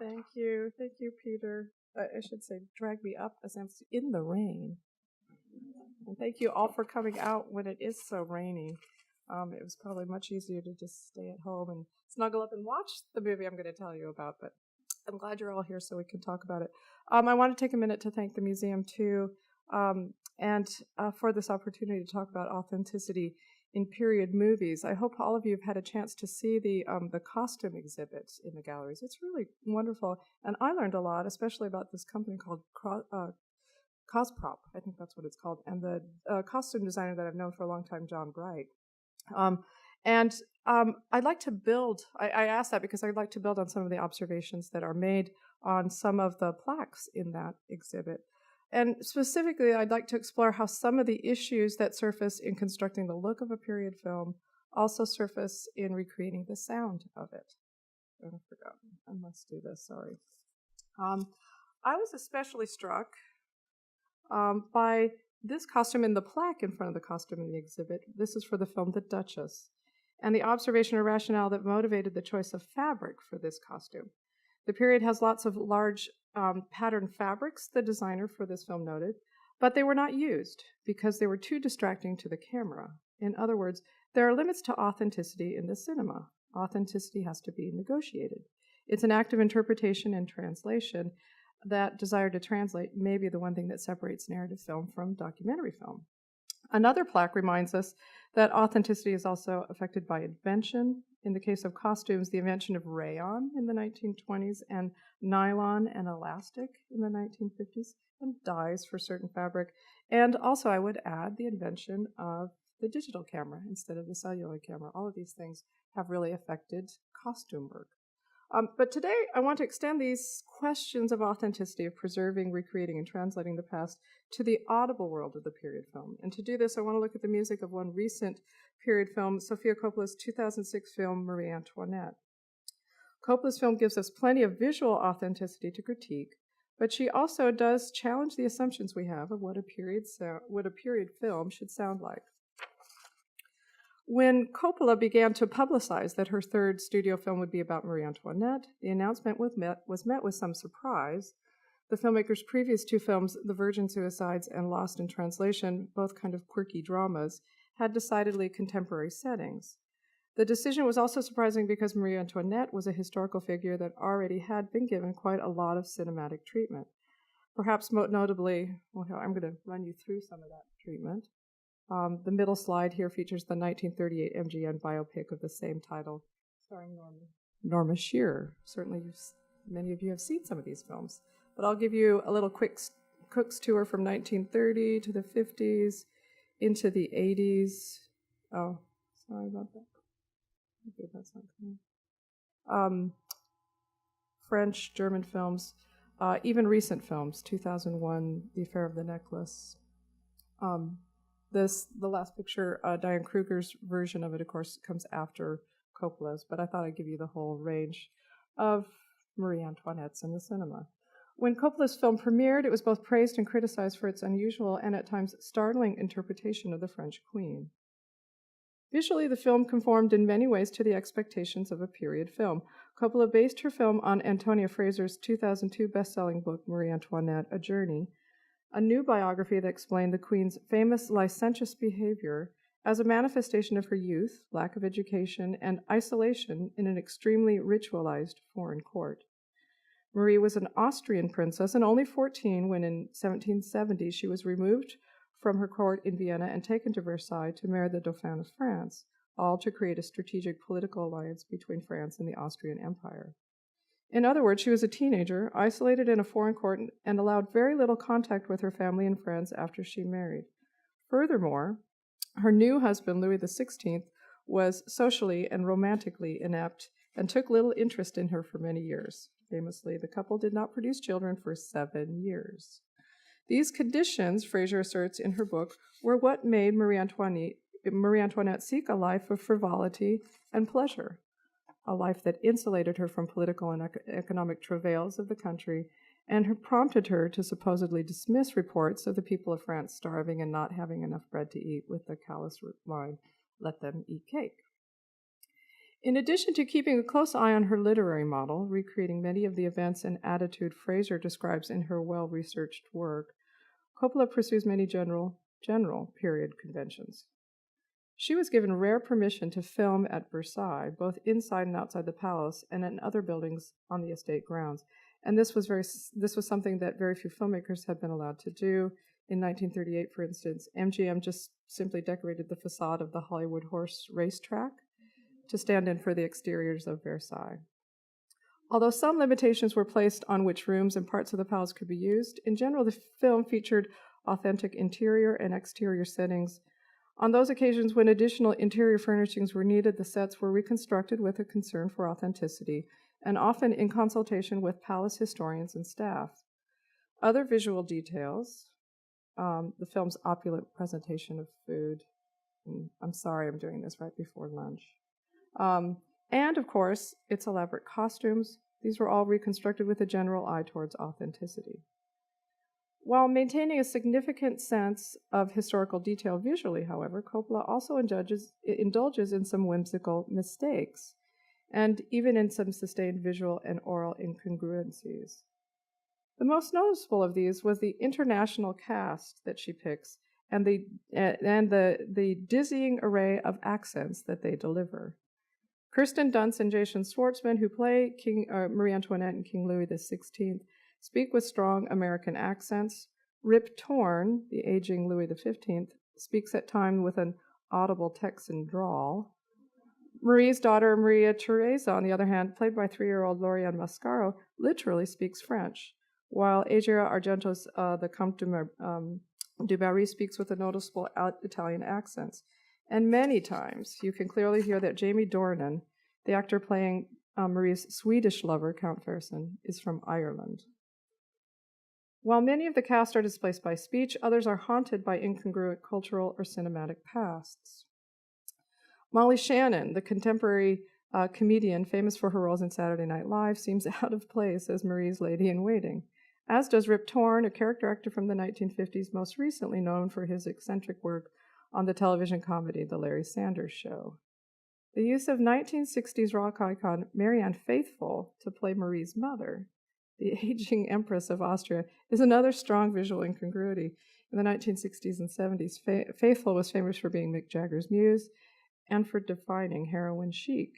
Thank you, Peter. I should say, drag me up as I'm in the rain. And thank you all for coming out when it is so rainy. It was probably much easier to just stay at home and snuggle up and watch the movie I'm going to tell you about, but I'm glad you're all here so we can talk about it. I want to take a minute to thank the museum, too, and for this opportunity to talk about authenticity in period movies. I hope all of you have had a chance to see the costume exhibits in the galleries. It's really wonderful, and I learned a lot, especially about this company called Cosprop, I think that's what it's called, and the costume designer that I've known for a long time, John Bright. I'd like to build, I asked that because I'd like to build on some of the observations that are made on some of the plaques in that exhibit. And specifically, I'd like to explore how some of the issues that surface in constructing the look of a period film also surface in recreating the sound of it. I forgot. I must do this, sorry. I was especially struck by this costume in the plaque in front of the costume in the exhibit. This is for the film The Duchess, and the observation or rationale that motivated the choice of fabric for this costume. The period has lots of large patterned fabrics, the designer for this film noted, but they were not used because they were too distracting to the camera. In other words, there are limits to authenticity in the cinema. Authenticity has to be negotiated. It's an act of interpretation and translation. That desire to translate may be the one thing that separates narrative film from documentary film. Another plaque reminds us that authenticity is also affected by invention. In the case of costumes, the invention of rayon in the 1920s and nylon and elastic in the 1950s, and dyes for certain fabric. And also, I would add the invention of the digital camera instead of the cellular camera. All of these things have really affected costume work. But today, I want to extend these questions of authenticity, of preserving, recreating, and translating the past to the audible world of the period film. And to do this, I want to look at the music of one recent period film, Sofia Coppola's 2006 film, Marie Antoinette. Coppola's film gives us plenty of visual authenticity to critique, but she also does challenge the assumptions we have of what a period film should sound like. When Coppola began to publicize that her third studio film would be about Marie Antoinette, the announcement was met with some surprise. The filmmaker's previous two films, The Virgin Suicides and Lost in Translation, both kind of quirky dramas, had decidedly contemporary settings. The decision was also surprising because Marie Antoinette was a historical figure that already had been given quite a lot of cinematic treatment. Perhaps most notably, well, I'm going to run you through some of that treatment. The middle slide here features the 1938 MGM biopic of the same title, starring Norma Shearer. Certainly, many of you have seen some of these films. But I'll give you a little quick Cook's tour from 1930 to the 50s, into the 80s. Oh, sorry about that. Okay, that's not coming. French, German films, even recent films, 2001, The Affair of the Necklace. The last picture, Diane Kruger's version of it, of course, comes after Coppola's, but I thought I'd give you the whole range of Marie Antoinette's in the cinema. When Coppola's film premiered, it was both praised and criticized for its unusual and at times startling interpretation of the French queen. Visually, the film conformed in many ways to the expectations of a period film. Coppola based her film on Antonia Fraser's 2002 best-selling book, Marie Antoinette, A Journey, a new biography that explained the Queen's famous licentious behavior as a manifestation of her youth, lack of education, and isolation in an extremely ritualized foreign court. Marie was an Austrian princess and only 14 when in 1770 she was removed from her court in Vienna and taken to Versailles to marry the Dauphin of France, all to create a strategic political alliance between France and the Austrian Empire. In other words, she was a teenager, isolated in a foreign court, and allowed very little contact with her family and friends after she married. Furthermore, her new husband, Louis XVI, was socially and romantically inept and took little interest in her for many years. Famously, the couple did not produce children for 7 years. These conditions, Fraser asserts in her book, were what made Marie Antoinette seek a life of frivolity and pleasure, a life that insulated her from political and economic travails of the country, and prompted her to supposedly dismiss reports of the people of France starving and not having enough bread to eat with the callous line, "Let them eat cake." In addition to keeping a close eye on her literary model, recreating many of the events and attitude Fraser describes in her well-researched work, Coppola pursues many general period conventions. She was given rare permission to film at Versailles, both inside and outside the palace, and in other buildings on the estate grounds. And this was something that very few filmmakers had been allowed to do. In 1938, for instance, MGM just simply decorated the facade of the Hollywood Horse Racetrack to stand in for the exteriors of Versailles. Although some limitations were placed on which rooms and parts of the palace could be used, in general, the film featured authentic interior and exterior settings. On those occasions when additional interior furnishings were needed, the sets were reconstructed with a concern for authenticity, and often in consultation with palace historians and staff. Other visual details, the film's opulent presentation of food. I'm sorry I'm doing this right before lunch. And, of course, its elaborate costumes. These were all reconstructed with a general eye towards authenticity. While maintaining a significant sense of historical detail visually, however, Coppola also indulges in some whimsical mistakes, and even in some sustained visual and oral incongruencies. The most noticeable of these was the international cast that she picks and the dizzying array of accents that they deliver. Kirsten Dunst and Jason Schwartzman, who play Marie Antoinette and King Louis XVI, speak with strong American accents. Rip Torn, the aging Louis XV, speaks at times with an audible Texan drawl. Marie's daughter, Maria Theresa, on the other hand, played by 3-year-old Lauriane Mascaro, literally speaks French, while Adria Argento's the Comte du Barry speaks with a noticeable Italian accents. And many times, you can clearly hear that Jamie Dornan, the actor playing Marie's Swedish lover, Count Fersen, is from Ireland. While many of the cast are displaced by speech, others are haunted by incongruent cultural or cinematic pasts. Molly Shannon, the contemporary comedian famous for her roles in Saturday Night Live, seems out of place as Marie's lady-in-waiting, as does Rip Torn, a character actor from the 1950s, most recently known for his eccentric work on the television comedy The Larry Sanders Show. The use of 1960s rock icon Marianne Faithfull to play Marie's mother, the aging Empress of Austria, is another strong visual incongruity. In the 1960s and 70s, Faithfull was famous for being Mick Jagger's muse and for defining heroin chic.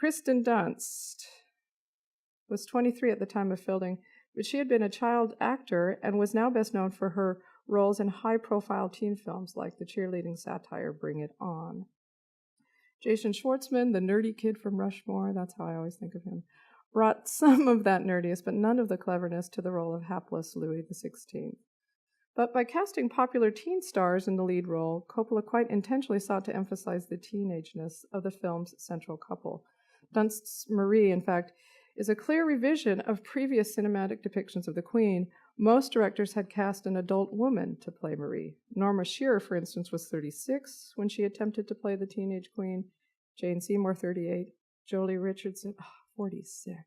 Kirsten Dunst was 23 at the time of filming, but she had been a child actor and was now best known for her roles in high-profile teen films like the cheerleading satire Bring It On. Jason Schwartzman, the nerdy kid from Rushmore, that's how I always think of him, brought some of that nerdiness, but none of the cleverness to the role of hapless Louis XVI. But by casting popular teen stars in the lead role, Coppola quite intentionally sought to emphasize the teenageness of the film's central couple. Dunst's Marie, in fact, is a clear revision of previous cinematic depictions of the Queen. Most directors had cast an adult woman to play Marie. Norma Shearer, for instance, was 36 when she attempted to play the teenage Queen. Jane Seymour, 38. Jolie Richardson, 46.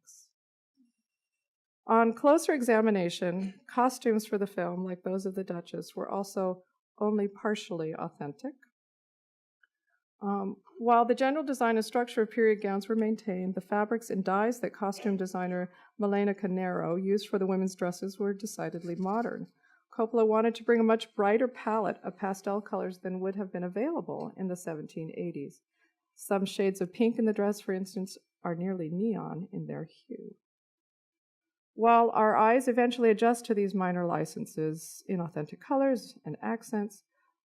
On closer examination, costumes for the film, like those of the Duchess, were also only partially authentic. While the general design and structure of period gowns were maintained, the fabrics and dyes that costume designer Milena Canero used for the women's dresses were decidedly modern. Coppola wanted to bring a much brighter palette of pastel colors than would have been available in the 1780s. Some shades of pink in the dress, for instance, are nearly neon in their hue. While our eyes eventually adjust to these minor licenses in authentic colors and accents,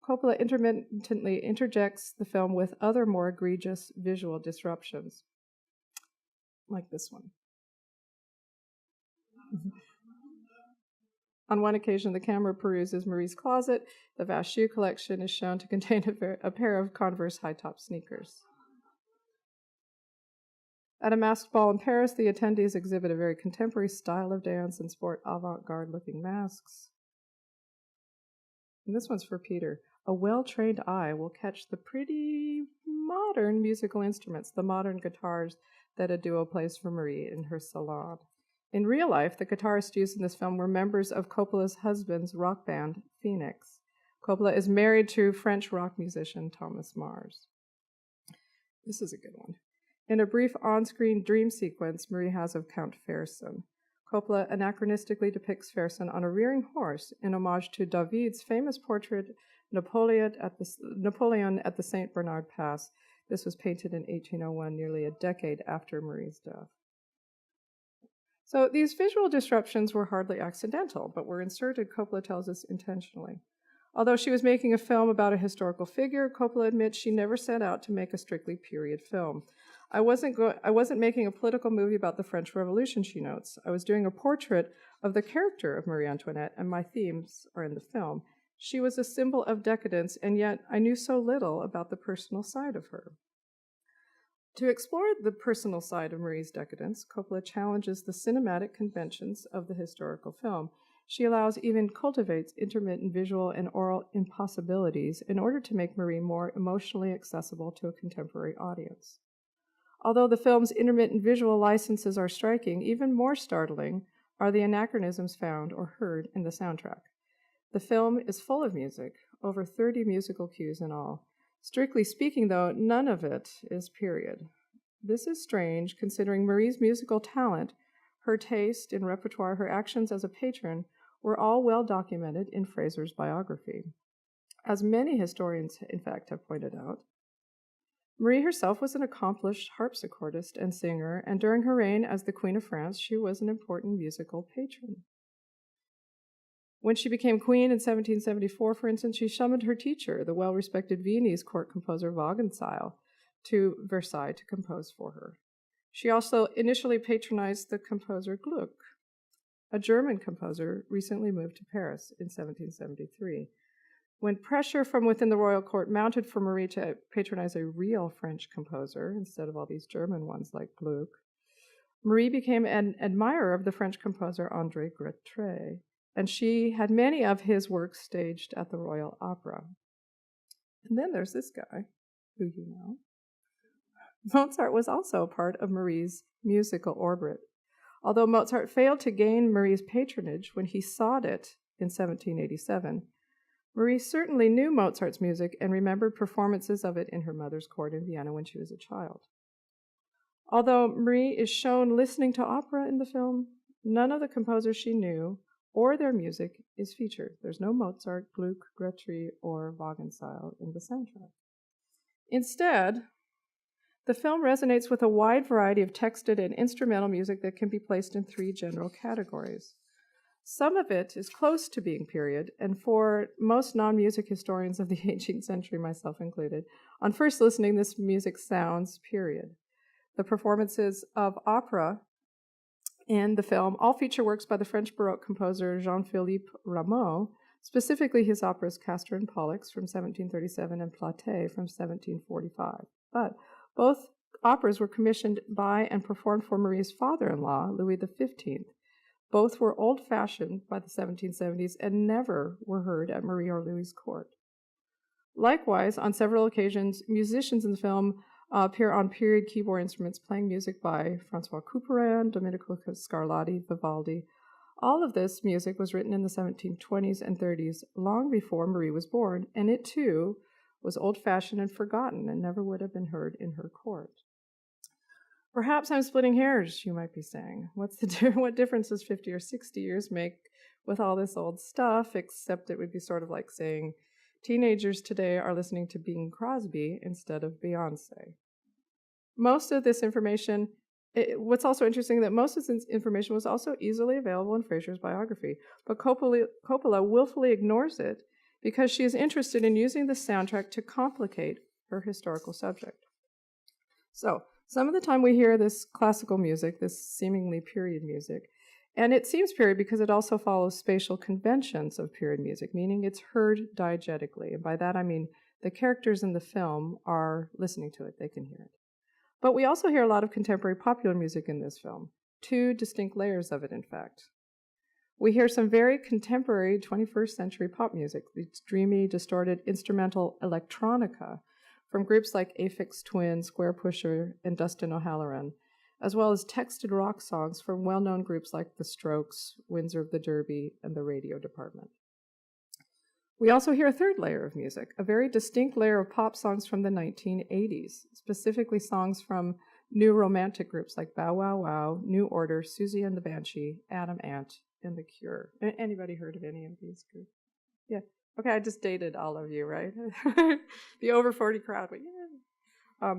Coppola intermittently interjects the film with other more egregious visual disruptions, like this one. On one occasion, the camera peruses Marie's closet. The vast shoe collection is shown to contain a pair of Converse high-top sneakers. At a masked ball in Paris, the attendees exhibit a very contemporary style of dance and sport avant-garde-looking masks. And this one's for Peter. A well-trained eye will catch the pretty modern musical instruments, the modern guitars that a duo plays for Marie in her salon. In real life, the guitarists used in this film were members of Coppola's husband's rock band, Phoenix. Coppola is married to French rock musician Thomas Mars. This is a good one. In a brief on-screen dream sequence Marie has of Count Fersen, Coppola anachronistically depicts Fersen on a rearing horse in homage to David's famous portrait Napoleon at the St. Bernard Pass. This was painted in 1801, nearly a decade after Marie's death. So these visual disruptions were hardly accidental, but were inserted, Coppola tells us, intentionally. Although she was making a film about a historical figure, Coppola admits she never set out to make a strictly period film. I wasn't making a political movie about the French Revolution, she notes. I was doing a portrait of the character of Marie Antoinette, and my themes are in the film. She was a symbol of decadence, and yet I knew so little about the personal side of her. To explore the personal side of Marie's decadence, Coppola challenges the cinematic conventions of the historical film. She even cultivates intermittent visual and oral impossibilities in order to make Marie more emotionally accessible to a contemporary audience. Although the film's intermittent visual licenses are striking, even more startling are the anachronisms found or heard in the soundtrack. The film is full of music, over 30 musical cues in all. Strictly speaking, though, none of it is period. This is strange, considering Marie's musical talent, her taste in repertoire, her actions as a patron, were all well documented in Fraser's biography. As many historians, in fact, have pointed out, Marie herself was an accomplished harpsichordist and singer, and during her reign as the Queen of France, she was an important musical patron. When she became queen in 1774, for instance, she summoned her teacher, the well-respected Viennese court composer Wagenseil, to Versailles to compose for her. She also initially patronized the composer Gluck, a German composer recently moved to Paris in 1773. When pressure from within the royal court mounted for Marie to patronize a real French composer instead of all these German ones like Gluck, Marie became an admirer of the French composer André Grétry, and she had many of his works staged at the Royal Opera. And then there's this guy, who you know. Mozart was also part of Marie's musical orbit. Although Mozart failed to gain Marie's patronage when he sought it in 1787, Marie certainly knew Mozart's music and remembered performances of it in her mother's court in Vienna when she was a child. Although Marie is shown listening to opera in the film, none of the composers she knew or their music is featured. There's no Mozart, Gluck, Grétry, or Wagenseil in the soundtrack. Instead, the film resonates with a wide variety of texted and instrumental music that can be placed in three general categories. Some of it is close to being period, and for most non-music historians of the 18th century, myself included, on first listening, this music sounds period. The performances of opera in the film all feature works by the French Baroque composer Jean-Philippe Rameau, specifically his operas Castor and Pollux from 1737 and Platée from 1745. But both operas were commissioned by and performed for Marie's father-in-law, Louis XV. Both were old-fashioned by the 1770s and never were heard at Marie or Louis's court. Likewise, on several occasions, musicians in the film appear on period keyboard instruments playing music by François Couperin, Domenico Scarlatti, Vivaldi. All of this music was written in the 1720s and 30s, long before Marie was born, and it, too, was old-fashioned and forgotten and never would have been heard in her court. Perhaps I'm splitting hairs, you might be saying. What difference does 50 or 60 years make with all this old stuff, except it would be sort of like saying teenagers today are listening to Bing Crosby instead of Beyonce. Most of this information, what's also interesting that most of this information was also easily available in Fraser's biography, but Coppola willfully ignores it because she is interested in using the soundtrack to complicate her historical subject. So, some of the time we hear this classical music, this seemingly period music, and it seems period because it also follows spatial conventions of period music, meaning it's heard diegetically. And by that I mean the characters in the film are listening to it, they can hear it. But we also hear a lot of contemporary popular music in this film, two distinct layers of it, in fact. We hear some very contemporary 21st century pop music, it's dreamy, distorted, instrumental electronica, from groups like Aphex Twin, Square Pusher, and Dustin O'Halloran, as well as texted rock songs from well-known groups like The Strokes, Windsor of the Derby, and the Radio Department. We also hear a third layer of music, a very distinct layer of pop songs from the 1980s, specifically songs from new romantic groups like Bow Wow Wow, New Order, Susie and the Banshee, Adam Ant, and The Cure. Anybody heard of any of these groups? Yeah. Okay, I just dated all of you, right? The over 40 crowd. But yeah.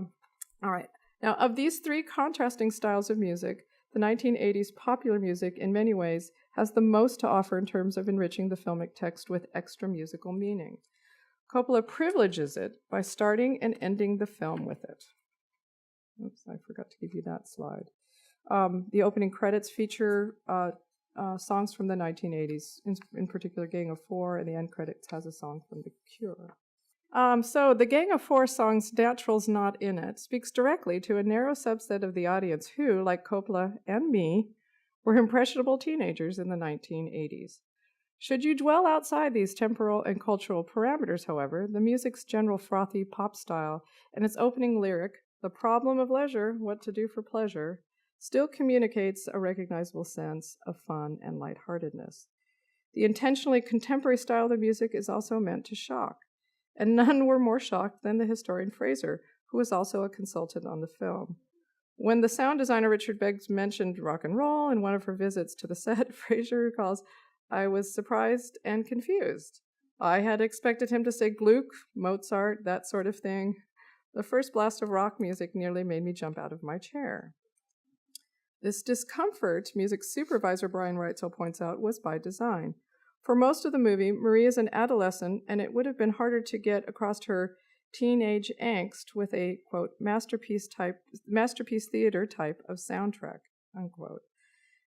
All right. Now, of these three contrasting styles of music, the 1980s popular music, in many ways, has the most to offer in terms of enriching the filmic text with extra musical meaning. Coppola privileges it by starting and ending the film with it. Oops, I forgot to give you that slide. The opening credits feature songs from the 1980s, in particular Gang of Four, and the end credits has a song from The Cure. So the Gang of Four song's Natural's Not In It speaks directly to a narrow subset of the audience who, like Coppola and me, were impressionable teenagers in the 1980s. Should you dwell outside these temporal and cultural parameters, however, the music's general frothy pop style and its opening lyric, "The problem of leisure, what to do for pleasure," still communicates a recognizable sense of fun and lightheartedness. The intentionally contemporary style of the music is also meant to shock, and none were more shocked than the historian Fraser, who was also a consultant on the film. When the sound designer Richard Beggs mentioned rock and roll in one of her visits to the set, Fraser recalls, "I was surprised and confused. I had expected him to say Gluck, Mozart, that sort of thing. The first blast of rock music nearly made me jump out of my chair." This discomfort, music supervisor Brian Reitzel points out, was by design. For most of the movie, Marie is an adolescent, and it would have been harder to get across her teenage angst with a, quote, masterpiece theater type of soundtrack, unquote.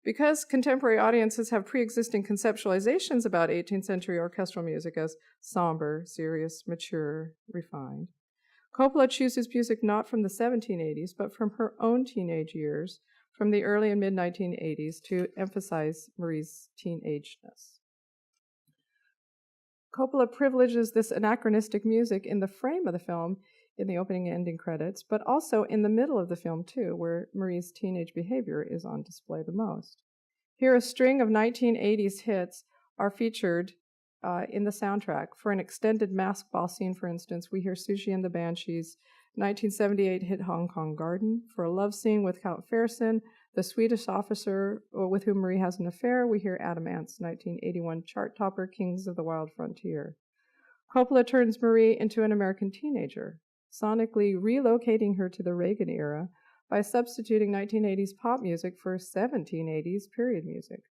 Because contemporary audiences have pre-existing conceptualizations about 18th century orchestral music as somber, serious, mature, refined, Coppola chooses music not from the 1780s, but from her own teenage years, from the early and mid-1980s, to emphasize Marie's teenageness. Coppola privileges this anachronistic music in the frame of the film, in the opening and ending credits, but also in the middle of the film, too, where Marie's teenage behavior is on display the most. Here, a string of 1980s hits are featured in the soundtrack. For an extended masked ball scene, for instance, we hear Susie and the Banshees' 1978 hit Hong Kong Garden. For a love scene with Count Ferguson, the Swedish officer with whom Marie has an affair, we hear Adam Ant's 1981 chart topper, Kings of the Wild Frontier. Coppola turns Marie into an American teenager, sonically relocating her to the Reagan era by substituting 1980s pop music for 1780s period music.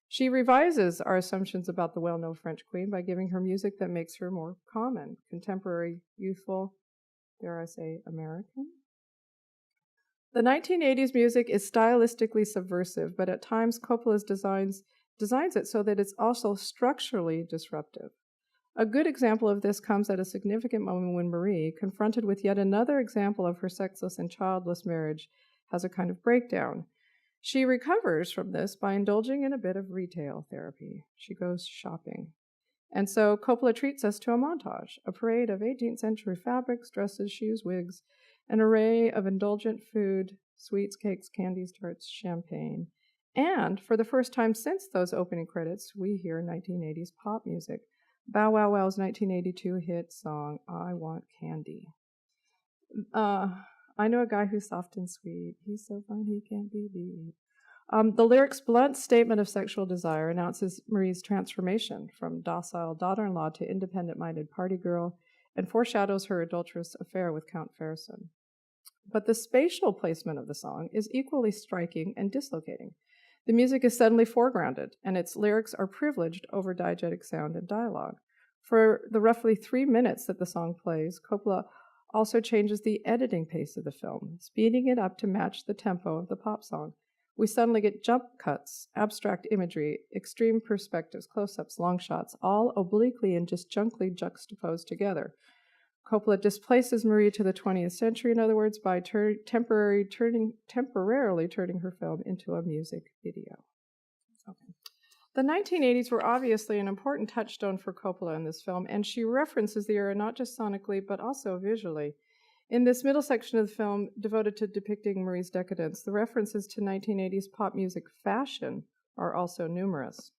She revises our assumptions about the well-known French queen by giving her music that makes her more common, contemporary, youthful, dare I say, American? The 1980s music is stylistically subversive, but at times Coppola's designs it so that it's also structurally disruptive. A good example of this comes at a significant moment when Marie, confronted with yet another example of her sexless and childless marriage, has a kind of breakdown. She recovers from this by indulging in a bit of retail therapy. She goes shopping. And so Coppola treats us to a montage, a parade of 18th century fabrics, dresses, shoes, wigs, an array of indulgent food, sweets, cakes, candies, tarts, champagne. And for the first time since those opening credits, we hear 1980s pop music. Bow Wow Wow's 1982 hit song, I Want Candy. I know a guy who's soft and sweet. He's so fun, he can't be beat. The lyric's blunt statement of sexual desire announces Marie's transformation from docile daughter-in-law to independent-minded party girl and foreshadows her adulterous affair with Count Ferguson. But the spatial placement of the song is equally striking and dislocating. The music is suddenly foregrounded, and its lyrics are privileged over diegetic sound and dialogue. For the roughly 3 minutes that the song plays, Coppola also changes the editing pace of the film, speeding it up to match the tempo of the pop song. We suddenly get jump cuts, abstract imagery, extreme perspectives, close-ups, long shots, all obliquely and disjunctly juxtaposed together. Coppola displaces Marie to the 20th century, in other words, by temporarily turning her film into a music video. Okay. The 1980s were obviously an important touchstone for Coppola in this film, and she references the era not just sonically, but also visually. In this middle section of the film, devoted to depicting Marie's decadence, the references to 1980s pop music fashion are also numerous.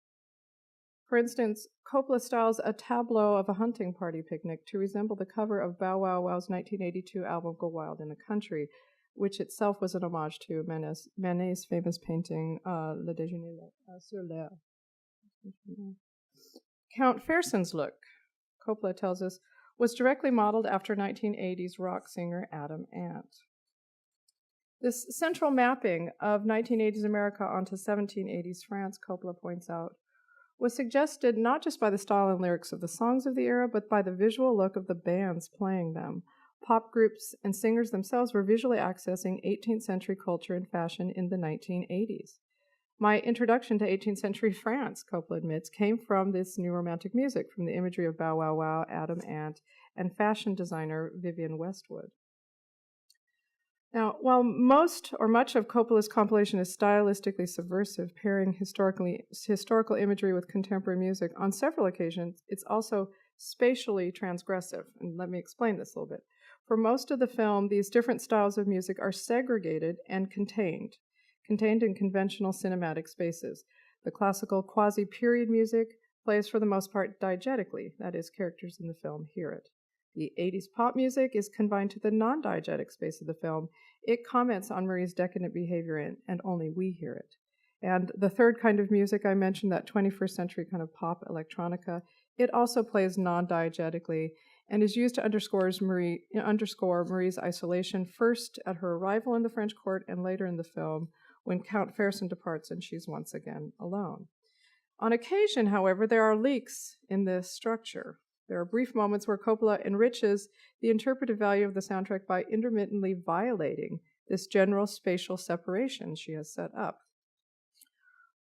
For instance, Coppola styles a tableau of a hunting party picnic to resemble the cover of Bow Wow Wow's 1982 album Go Wild in the Country, which itself was an homage to Manet's famous painting Le Déjeuner sur l'Air. Count Fersen's look, Coppola tells us, was directly modeled after 1980s rock singer Adam Ant. This central mapping of 1980s America onto 1780s France, Coppola points out, was suggested not just by the style and lyrics of the songs of the era, but by the visual look of the bands playing them. Pop groups and singers themselves were visually accessing 18th century culture and fashion in the 1980s. My introduction to 18th century France, Coppola admits, came from this new romantic music, from the imagery of Bow Wow Wow, Adam Ant, and fashion designer Vivienne Westwood. Now, while most or much of Coppola's compilation is stylistically subversive, pairing historical imagery with contemporary music, on several occasions, it's also spatially transgressive. And let me explain this a little bit. For most of the film, these different styles of music are segregated and contained in conventional cinematic spaces. The classical quasi-period music plays for the most part diegetically, that is, characters in the film hear it. The 80s pop music is confined to the non-diegetic space of the film. It comments on Marie's decadent behavior and only we hear it. And the third kind of music I mentioned, that 21st century kind of pop electronica, it also plays non-diegetically and is used to underscore Marie's isolation, first at her arrival in the French court and later in the film when Count Fersen departs and she's once again alone. On occasion, however, there are leaks in this structure. There are brief moments where Coppola enriches the interpretive value of the soundtrack by intermittently violating this general spatial separation she has set up.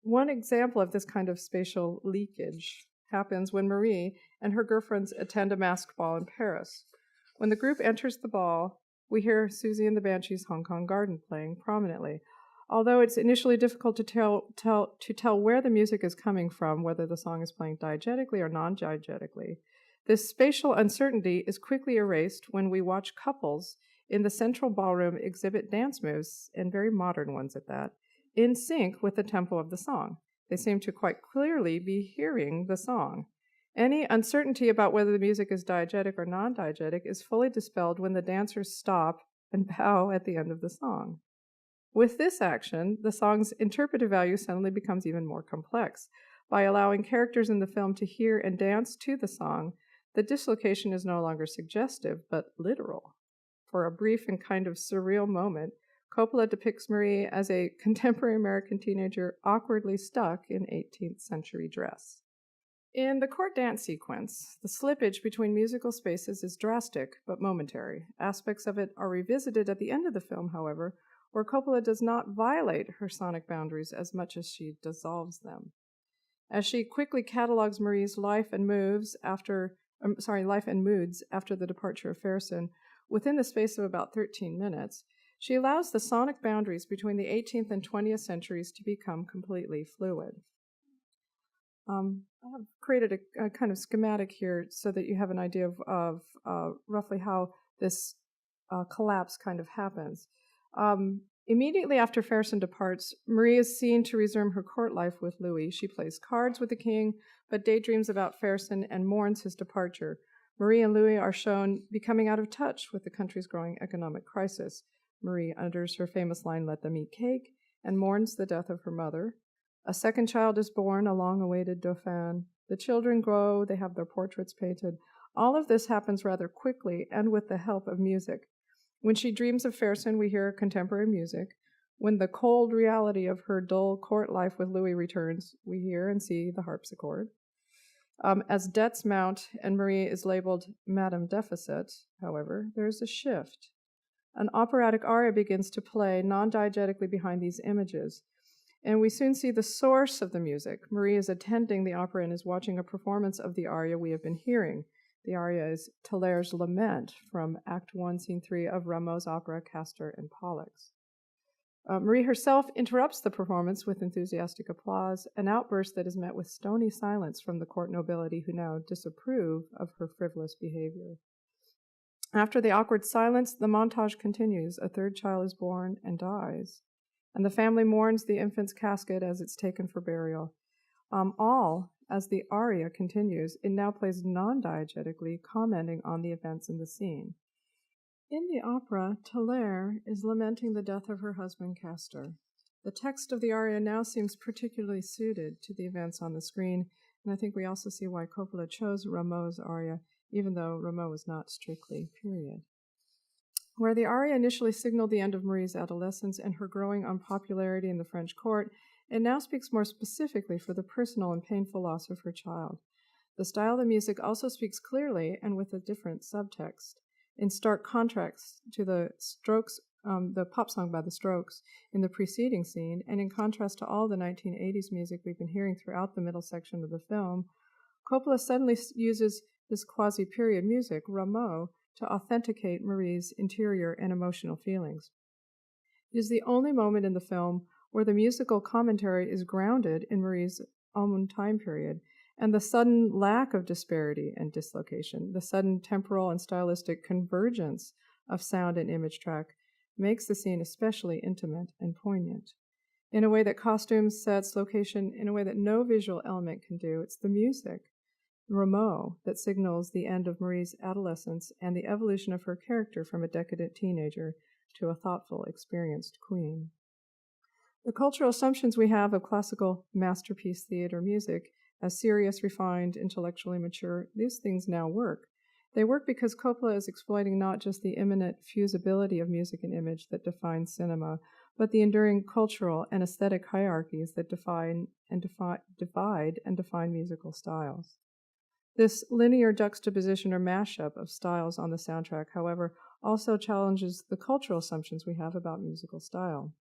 One example of this kind of spatial leakage happens when Marie and her girlfriends attend a masked ball in Paris. When the group enters the ball, we hear Susie and the Banshees' Hong Kong Garden playing prominently. Although it's initially difficult to tell where the music is coming from, whether the song is playing diegetically or non-diegetically, this spatial uncertainty is quickly erased when we watch couples in the central ballroom exhibit dance moves, and very modern ones at that, in sync with the tempo of the song. They seem to quite clearly be hearing the song. Any uncertainty about whether the music is diegetic or non-diegetic is fully dispelled when the dancers stop and bow at the end of the song. With this action, the song's interpretive value suddenly becomes even more complex. By allowing characters in the film to hear and dance to the song, the dislocation is no longer suggestive, but literal. For a brief and kind of surreal moment, Coppola depicts Marie as a contemporary American teenager awkwardly stuck in 18th century dress. In the court dance sequence, the slippage between musical spaces is drastic but momentary. Aspects of it are revisited at the end of the film, however, where Coppola does not violate her sonic boundaries as much as she dissolves them. As she quickly catalogs Marie's life and moods after the departure of Fersen, within the space of about 13 minutes, she allows the sonic boundaries between the 18th and 20th centuries to become completely fluid. I have created a kind of schematic here so that you have an idea of roughly how this collapse kind of happens. Immediately after Fersen departs, Marie is seen to resume her court life with Louis. She plays cards with the king, but daydreams about Fersen and mourns his departure. Marie and Louis are shown becoming out of touch with the country's growing economic crisis. Marie utters her famous line, "Let them eat cake," and mourns the death of her mother. A second child is born, a long-awaited dauphin. The children grow, they have their portraits painted. All of this happens rather quickly and with the help of music. When she dreams of Fersen, we hear contemporary music. When the cold reality of her dull court life with Louis returns, we hear and see the harpsichord. As debts mount and Marie is labeled Madame Deficit, however, there's a shift. An operatic aria begins to play non-diegetically behind these images, and we soon see the source of the music. Marie is attending the opera and is watching a performance of the aria we have been hearing. The aria is Tellaire's Lament from Act 1, Scene 3 of Rameau's opera Castor and Pollux. Marie herself interrupts the performance with enthusiastic applause, an outburst that is met with stony silence from the court nobility who now disapprove of her frivolous behavior. After the awkward silence, the montage continues. A third child is born and dies, and the family mourns the infant's casket as it's taken for burial. All as the aria continues, it now plays non-diegetically, commenting on the events in the scene. In the opera, Thaler is lamenting the death of her husband, Castor. The text of the aria now seems particularly suited to the events on the screen, and I think we also see why Coppola chose Rameau's aria, even though Rameau was not strictly period. Where the aria initially signaled the end of Marie's adolescence and her growing unpopularity in the French court, it now speaks more specifically for the personal and painful loss of her child. The style of the music also speaks clearly and with a different subtext, in stark contrast to the Strokes, the pop song by the Strokes in the preceding scene, and in contrast to all the 1980s music we've been hearing throughout the middle section of the film. Coppola suddenly uses this quasi-period music, Rameau, to authenticate Marie's interior and emotional feelings. It is the only moment in the film where the musical commentary is grounded in Marie's own time period, and the sudden lack of disparity and dislocation, the sudden temporal and stylistic convergence of sound and image track, makes the scene especially intimate and poignant. In a way that costumes, sets, location, in a way that no visual element can do, it's the music, Rameau, that signals the end of Marie's adolescence and the evolution of her character from a decadent teenager to a thoughtful, experienced queen. The cultural assumptions we have of classical masterpiece theater music as serious, refined, intellectually mature, these things now work. They work because Coppola is exploiting not just the imminent fusibility of music and image that defines cinema, but the enduring cultural and aesthetic hierarchies that divide and define musical styles. This linear juxtaposition or mashup of styles on the soundtrack, however, also challenges the cultural assumptions we have about musical style.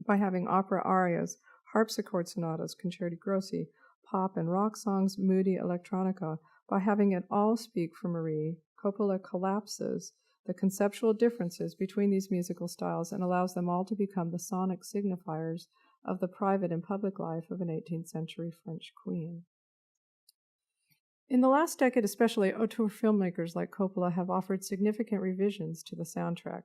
By having opera arias, harpsichord sonatas, concerti grossi, pop and rock songs, moody electronica, by having it all speak for Marie, Coppola collapses the conceptual differences between these musical styles and allows them all to become the sonic signifiers of the private and public life of an 18th century French queen. In the last decade especially, auteur filmmakers like Coppola have offered significant revisions to the soundtrack.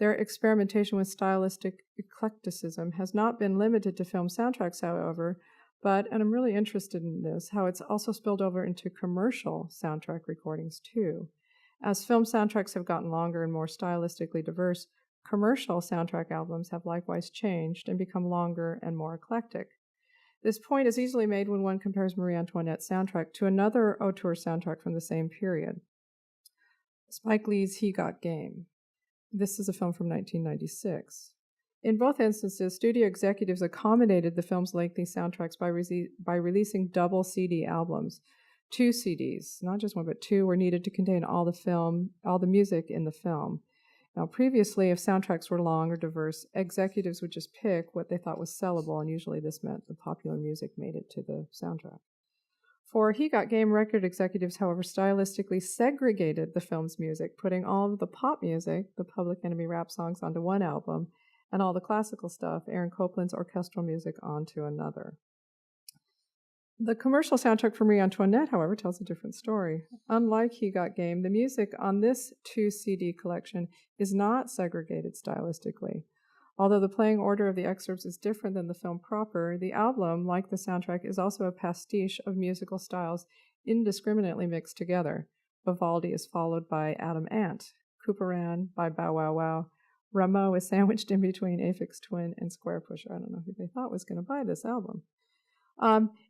Their experimentation with stylistic eclecticism has not been limited to film soundtracks, however, but, and I'm really interested in this, how it's also spilled over into commercial soundtrack recordings too. As film soundtracks have gotten longer and more stylistically diverse, commercial soundtrack albums have likewise changed and become longer and more eclectic. This point is easily made when one compares Marie Antoinette's soundtrack to another auteur soundtrack from the same period, Spike Lee's He Got Game. This is a film from 1996. In both instances, studio executives accommodated the film's lengthy soundtracks by releasing double CD albums. 2 CDs, not just one, but 2 were needed to contain all the music in the film. Now, previously, if soundtracks were long or diverse, executives would just pick what they thought was sellable, and usually this meant the popular music made it to the soundtrack. For He Got Game, record executives, however, stylistically segregated the film's music, putting all of the pop music, the Public Enemy rap songs, onto one album, and all the classical stuff, Aaron Copland's orchestral music, onto another. The commercial soundtrack for Marie Antoinette, however, tells a different story. Unlike He Got Game, the music on this 2-CD collection is not segregated stylistically. Although the playing order of the excerpts is different than the film proper, the album, like the soundtrack, is also a pastiche of musical styles indiscriminately mixed together. Vivaldi is followed by Adam Ant, Couperin by Bow Wow Wow, Rameau is sandwiched in between Aphex Twin and Square Pusher. I don't know who they thought was going to buy this album.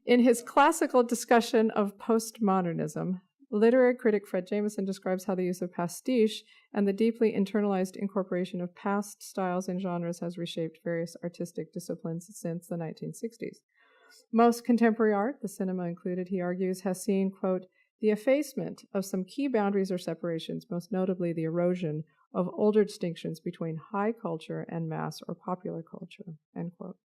In his classical discussion of postmodernism, literary critic Fred Jameson describes how the use of pastiche and the deeply internalized incorporation of past styles and genres has reshaped various artistic disciplines since the 1960s. Most contemporary art, the cinema included, he argues, has seen, quote, the effacement of some key boundaries or separations, most notably the erosion of older distinctions between high culture and mass or popular culture, end quote.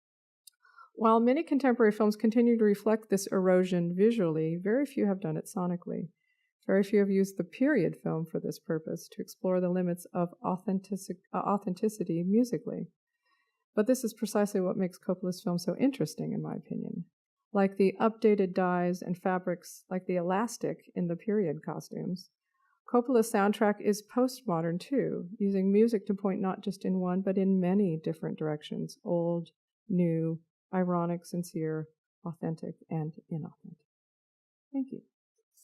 While many contemporary films continue to reflect this erosion visually, very few have done it sonically. Very few have used the period film for this purpose, to explore the limits of authenticity musically. But this is precisely what makes Coppola's film so interesting, in my opinion. Like the updated dyes and fabrics, like the elastic in the period costumes, Coppola's soundtrack is postmodern too, using music to point not just in one, but in many different directions, old, new, ironic, sincere, authentic and inauthentic. Thank you.